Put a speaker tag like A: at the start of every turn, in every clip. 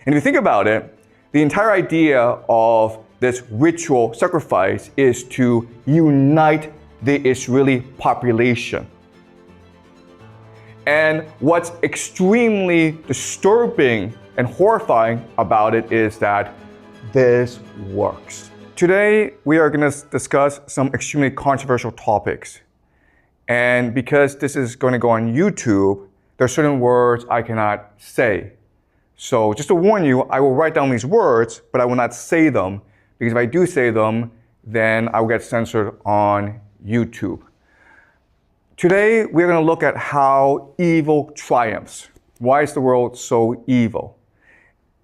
A: And if you think about it, the entire idea of this ritual sacrifice is to unite the Israeli population. And what's extremely disturbing and horrifying about it is that this works. Today, we are going to discuss some extremely controversial topics. And because this is going to go on YouTube, there are certain words I cannot say. So just to warn you, I will write down these words, but I will not say them, because if I do say them, then I will get censored on YouTube. Today, we're going to look at how evil triumphs. Why is the world so evil?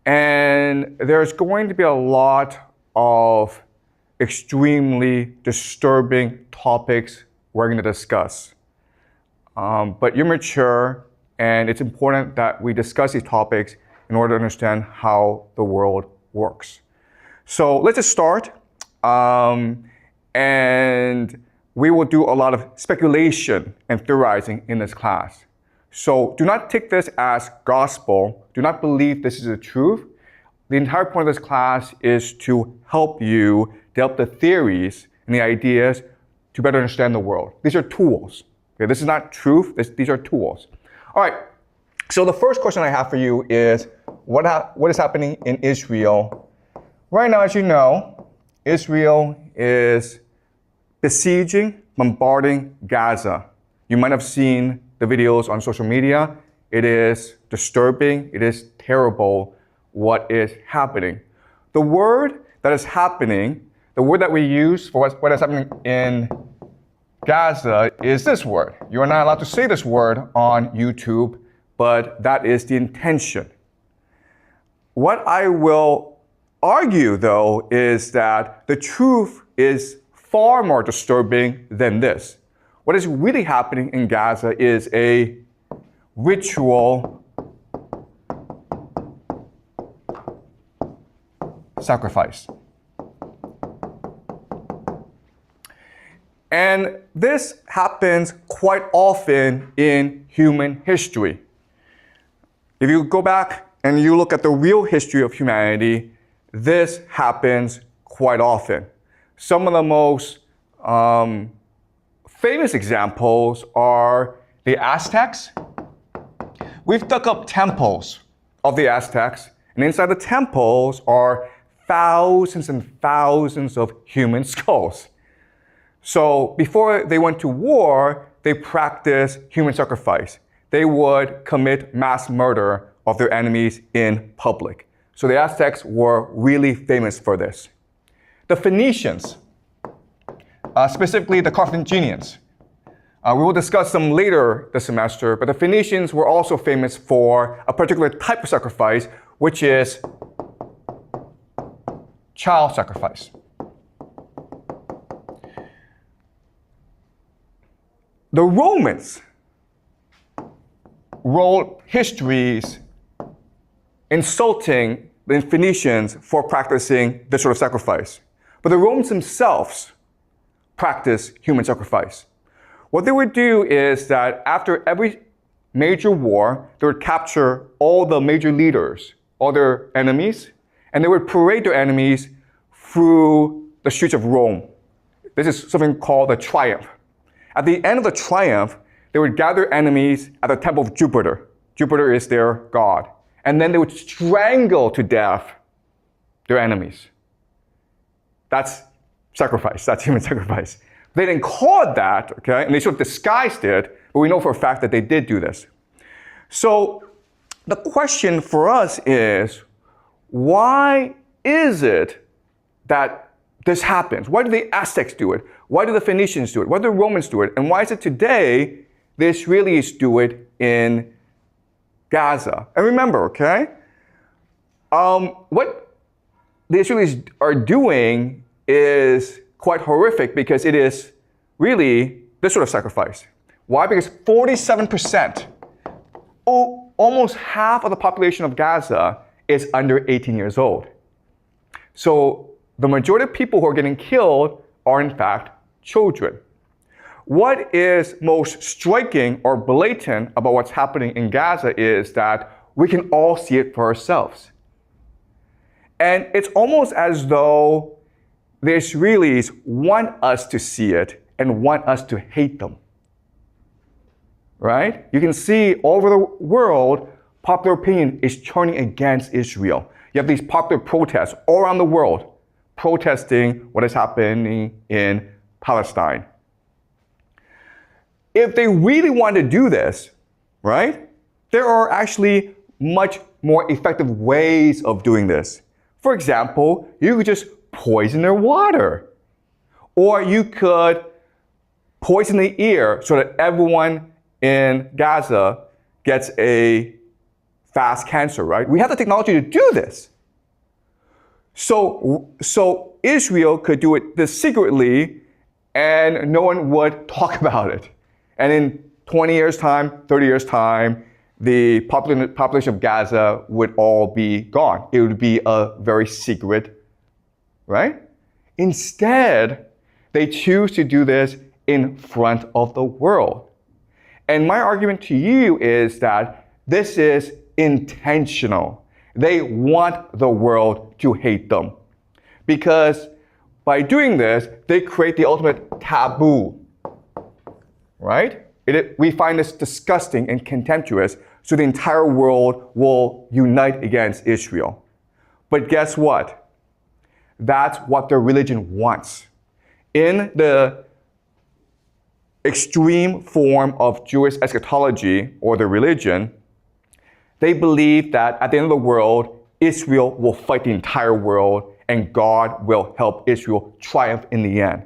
A: And there's going to be a lot of extremely disturbing topics we're going to discuss. But you're mature, and it's important that we discuss these topics in order to understand how the world works. So let's just start. And we will do a lot of speculation and theorizing in this class. So do not take this as gospel. Do not believe this is the truth. The entire point of this class is to help you develop the theories and the ideas to better understand the world. These are tools. Okay, this is not truth. These are tools. All right. So the first question I have for you is, what is happening in Israel? Right now, as you know, Israel is besieging, bombarding Gaza. You might have seen the videos on social media. It is disturbing. It is terrible what is happening. The word that is happening, the word that we use for what is happening in Gaza is this word. You are not allowed to say this word on YouTube, but that is the intention. What I will argue, though, is that the truth is far more disturbing than this. What is really happening in Gaza is a ritual sacrifice. And this happens quite often in human history. If you go back and you look at the real history of humanity, this happens quite often. Some of the most famous examples are the Aztecs. We've dug up temples of the Aztecs, and inside the temples are thousands and thousands of human skulls. So before they went to war, they practiced human sacrifice. They would commit mass murder of their enemies in public. So the Aztecs were really famous for this. The Phoenicians, specifically the Carthaginians, we will discuss them later this semester, but the Phoenicians were also famous for a particular type of sacrifice, which is child sacrifice. The Romans wrote histories insulting the Phoenicians for practicing this sort of sacrifice. But the Romans themselves practiced human sacrifice. What they would do is that after every major war, they would capture all the major leaders, all their enemies, and they would parade their enemies through the streets of Rome. This is something called the triumph. At the end of the triumph, they would gather enemies at the temple of Jupiter. Jupiter is their god. And then they would strangle to death their enemies. That's sacrifice. That's human sacrifice. They didn't call it that, okay? And they sort of disguised it, but we know for a fact that they did do this. So the question for us is, why is it that this happens? Why do the Aztecs do it? Why do the Phoenicians do it? Why do the Romans do it? And why is it today the Israelis do it in Gaza? And remember, okay, what the Israelis are doing is quite horrific because it is really this sort of sacrifice. Why? Because 47%, almost half of the population of Gaza is under 18 years old. So the majority of people who are getting killed are in fact children. What is most striking or blatant about what's happening in Gaza is that we can all see it for ourselves. And it's almost as though the Israelis want us to see it and want us to hate them. Right? You can see all over the world, popular opinion is turning against Israel. You have these popular protests all around the world protesting what is happening in Palestine. If they really want to do this, right, there are actually much more effective ways of doing this. For example, you could just poison their water. Or you could poison the air so that everyone in Gaza gets a fast cancer, right? We have the technology to do this. So Israel could do it this secretly and no one would talk about it. And in 20 years' time, 30 years' time, the population of Gaza would all be gone. It would be a very secret, right? Instead, they choose to do this in front of the world. And my argument to you is that this is intentional. They want the world to hate them. Because by doing this, they create the ultimate taboo. Right? We find this disgusting and contemptuous, so the entire world will unite against Israel. But guess what? That's what their religion wants. In the extreme form of Jewish eschatology, or their religion, they believe that at the end of the world, Israel will fight the entire world and God will help Israel triumph in the end.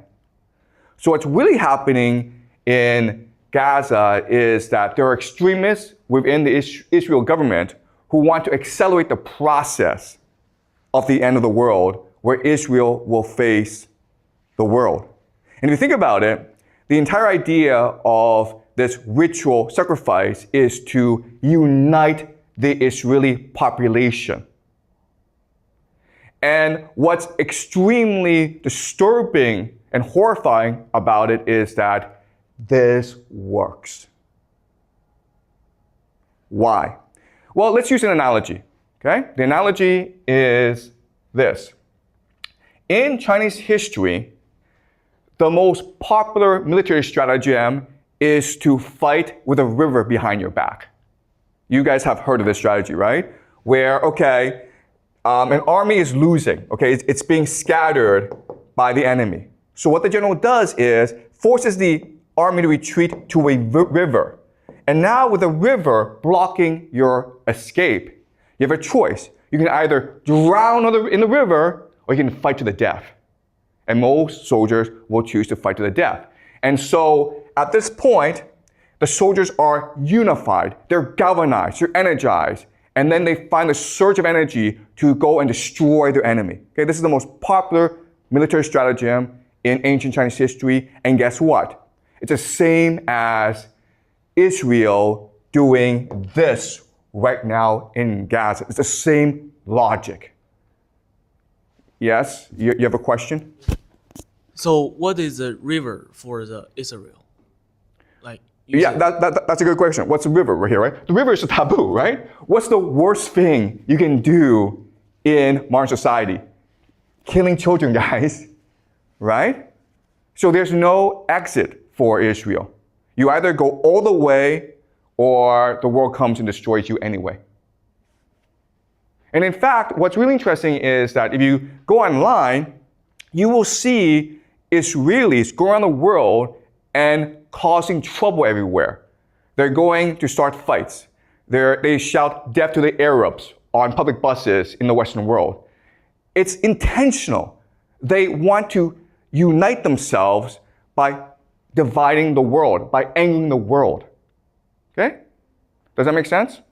A: So what's really happening in Gaza is that there are extremists within the Israel government who want to accelerate the process of the end of the world where Israel will face the world. And if you think about it, the entire idea of this ritual sacrifice is to unite the Israeli population. And what's extremely disturbing and horrifying about it is that this works. Why? Well, let's use an analogy, okay? The analogy is this. In Chinese history, the most popular military stratagem is to fight with a river behind your back. You guys have heard of this strategy, right? Where, okay, an army is losing, okay? It's being scattered by the enemy. So what the general does is forces the army to retreat to a river. And now with the river blocking your escape, you have a choice. You can either drown in the river or you can fight to the death. And most soldiers will choose to fight to the death. And so at this point, the soldiers are unified. They're galvanized. They're energized. And then they find a surge of energy to go and destroy their enemy. Okay, this is the most popular military stratagem in ancient Chinese history. And guess what? It's the same as Israel doing this right now in Gaza. It's the same logic. Yes? You have a question?
B: So what is the river for the Israel?
A: Yeah, that's a good question. What's the river right here, right? The river is a taboo, right? What's the worst thing you can do in modern society? Killing children, guys, right? So there's no exit for Israel. You either go all the way or the world comes and destroys you anyway. And in fact, what's really interesting is that if you go online, you will see Israelis go around the world and causing trouble everywhere. They're going to start fights. They shout death to the Arabs on public buses in the Western world. It's intentional. They want to unite themselves by dividing the world, by angering the world. Okay? Does that make sense?